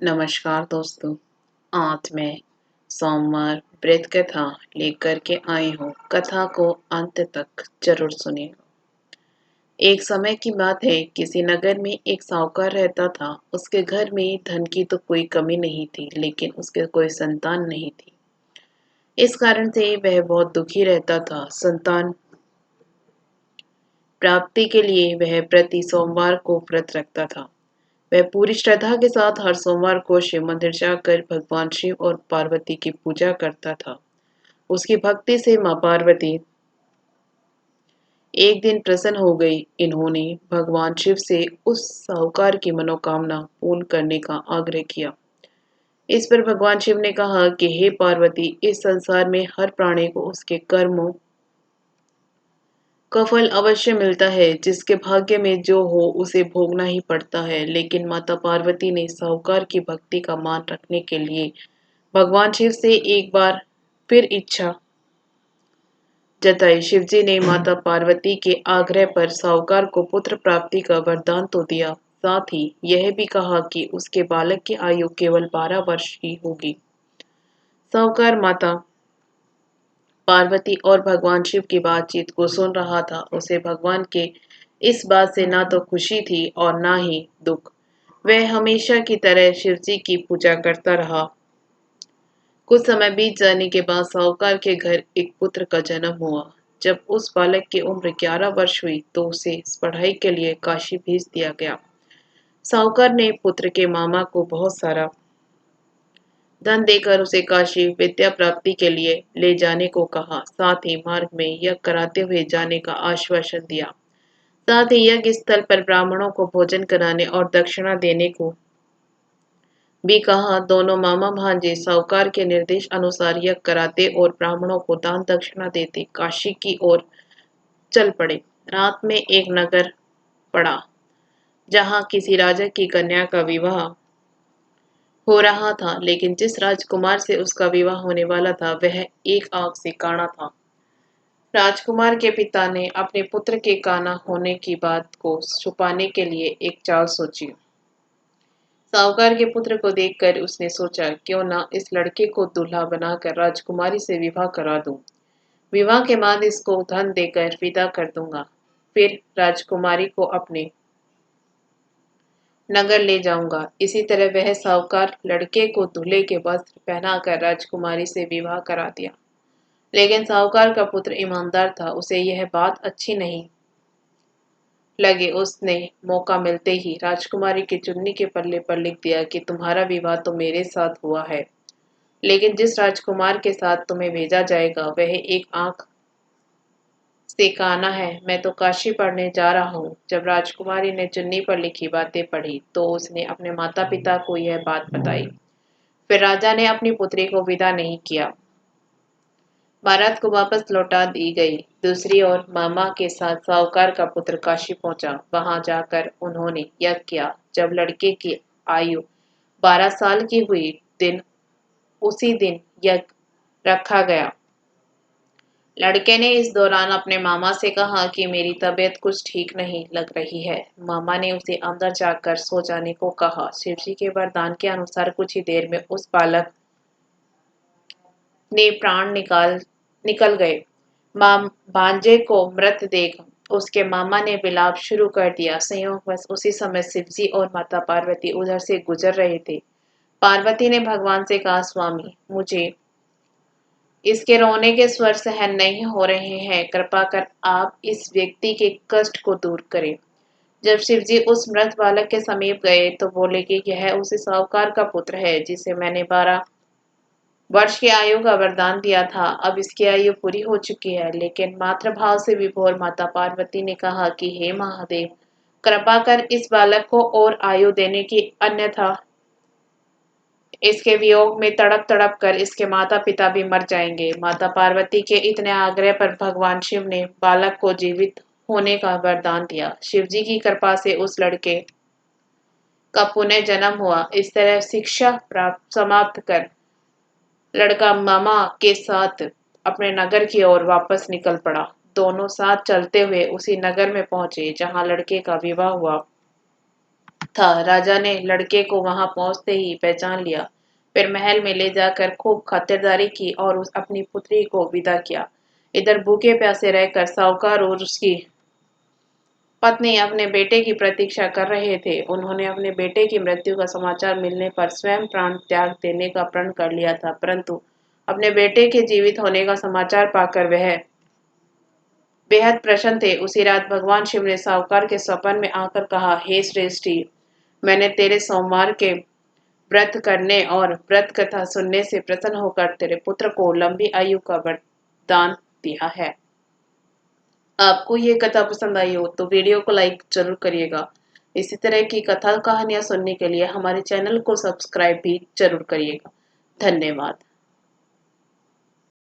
नमस्कार दोस्तों। आज मैं सोमवार व्रत कथा लेकर के आई हूँ। कथा को अंत तक जरूर सुनिएगा। एक समय की बात है, किसी नगर में एक साहूकार रहता था। उसके घर में धन की तो कोई कमी नहीं थी, लेकिन उसके कोई संतान नहीं थी। इस कारण से वह बहुत दुखी रहता था। संतान प्राप्ति के लिए वह प्रति सोमवार को व्रत रखता था। वह पूरी श्रद्धा के साथ हर सोमवार को शिव मंदिर जाकर भगवान शिव और पार्वती की पूजा करता था। उसकी भक्ति से मां पार्वती एक दिन प्रसन्न हो गई। इन्होंने भगवान शिव से उस साहूकार की मनोकामना पूर्ण करने का आग्रह किया। इस पर भगवान शिव ने कहा कि हे पार्वती, इस संसार में हर प्राणी को उसके कर्मों का फल अवश्य मिलता है। जिसके भाग्य में जो हो उसे भोगना ही पड़ता है। लेकिन माता पार्वती ने साहूकार की भक्ति का मान रखने के लिए भगवान शिव से एक बार फिर इच्छा जताई। शिवजी ने माता पार्वती के आग्रह पर साहूकार को पुत्र प्राप्ति का वरदान तो दिया, साथ ही यह भी कहा कि उसके बालक की आयु केवल 12 वर्ष ही होगी। साहूकार माता पार्वती और भगवान शिव की बातचीत को सुन रहा था। उसे भगवान के इस बात से ना तो खुशी थी और ना ही दुख। वह हमेशा की तरह शिवजी की पूजा करता रहा। कुछ समय बीत जाने के बाद साहूकार के घर एक पुत्र का जन्म हुआ। जब उस बालक की उम्र 11 वर्ष हुई तो उसे पढ़ाई के लिए काशी भेज दिया गया। साहूकार ने पुत्र के मामा को बहुत सारा धन देकर उसे काशी विद्या प्राप्ति के लिए ले जाने को कहा। साथ ही मार्ग में यज्ञ कराते हुए जाने का आश्वासन दिया। साथ ही यज्ञ स्थल पर ब्राह्मणों को भोजन कराने और दक्षिणा देने को भी कहा। दोनों मामा भांजे साहूकार के निर्देश अनुसार यज्ञ कराते और ब्राह्मणों को दान दक्षिणा देते काशी की ओर चल पड़े। रात में एक नगर पड़ा जहां किसी राजा की कन्या का विवाह हो रहा था, लेकिन जिस राजकुमार से उसका विवाह होने वाला था वह एक आंख से काना था। राजकुमार के पिता ने अपने पुत्र के काना होने की बात को छुपाने के लिए एक चाल सोची। साहूकार के पुत्र को देखकर उसने सोचा, क्यों ना इस लड़के को दूल्हा बनाकर राजकुमारी से विवाह करा दूं। विवाह के बाद इसको धन देकर विदा कर दूंगा। फिर राजकुमारी को अपने नगर ले जाऊंगा। इसी तरह वह साहूकार लड़के को दूल्हे के वस्त्र पहनाकर राजकुमारी से विवाह करा दिया। लेकिन साहूकार का पुत्र ईमानदार था। उसे यह बात अच्छी नहीं लगे। उसने मौका मिलते ही राजकुमारी की चुन्नी के पल्ले पर लिख दिया कि तुम्हारा विवाह तो मेरे साथ हुआ है, लेकिन जिस राजकुमार के साथ तुम्हें भेजा जाएगा वह एक आंख से काना है। मैं तो काशी पढ़ने जा रहा हूँ। जब राजकुमारी ने चुन्नी पर लिखी बातें पढ़ी तो उसने अपने माता पिता को यह बात बताई। फिर राजा ने अपनी पुत्री को विदा नहीं किया। बारात को वापस लौटा दी गई। दूसरी ओर मामा के साथ साहूकार का पुत्र काशी पहुंचा। वहां जाकर उन्होंने यज्ञ किया। जब लड़के की आयु 12 साल की हुई उसी दिन यज्ञ रखा गया। लड़के ने इस दौरान अपने मामा से कहा कि मेरी तबीयत कुछ ठीक नहीं लग रही है। मामा ने उसे अंदर जाकर सो जाने को कहा। शिवजी के वरदान के अनुसार कुछ ही देर में उस बालक ने प्राण निकल गए। भांजे को मृत देख उसके मामा ने विलाप शुरू कर दिया। संयोगवश उसी समय शिवजी और माता पार्वती उधर से गुजर रहे थे। पार्वती ने भगवान से कहा, स्वामी, मुझे इसके रोने के स्वर सहन नहीं हो रहे हैं। कृपा कर आप इस व्यक्ति के कष्ट को दूर करें। जब शिवजी उस मृत बालक के समीप गए तो बोले कि यह उसी साहूकार का पुत्र है जिसे मैंने 12 वर्ष की आयु का वरदान दिया था। अब इसकी आयु पूरी हो चुकी है। लेकिन मातृभाव से विभोर माता पार्वती ने कहा कि हे महादेव, कृपा कर इस बालक को और आयु देने की, अन्यथा इसके वियोग में तड़प तड़प कर इसके माता पिता भी मर जाएंगे। माता पार्वती के इतने आग्रह पर भगवान शिव ने बालक को जीवित होने का वरदान दिया। शिवजी की कृपा से उस लड़के का पुनः जन्म हुआ। इस तरह शिक्षा प्राप्त समाप्त कर लड़का मामा के साथ अपने नगर की ओर वापस निकल पड़ा। दोनों साथ चलते हुए उसी नगर में पहुंचे जहां लड़के का विवाह हुआ। था। राजा ने लड़के को वहां पहुंचते ही पहचान लिया। फिर महल में ले जाकर खूब खातिरदारी की और अपनी पुत्री को विदा किया। इधर भूखे प्यासे रहकर साहूकार और उसकी पत्नी अपने बेटे की प्रतीक्षा कर रहे थे। उन्होंने अपने बेटे की मृत्यु का समाचार मिलने पर स्वयं प्राण त्याग देने का प्रण कर लिया था, परंतु अपने बेटे के जीवित होने का समाचार पाकर वह बेहद प्रसन्न थे। उसी रात भगवान शिव ने साहूकार के स्वप्न में आकर कहा, हे श्रेष्ठी, मैंने तेरे सोमवार के व्रत करने और व्रत कथा सुनने से प्रसन्न होकर तेरे पुत्र को लंबी आयु का वरदान दिया है। आपको ये कथा पसंद आई हो तो वीडियो को लाइक जरूर करिएगा। इसी तरह की कथा कहानियां सुनने के लिए हमारे चैनल को सब्सक्राइब भी जरूर करिएगा। धन्यवाद।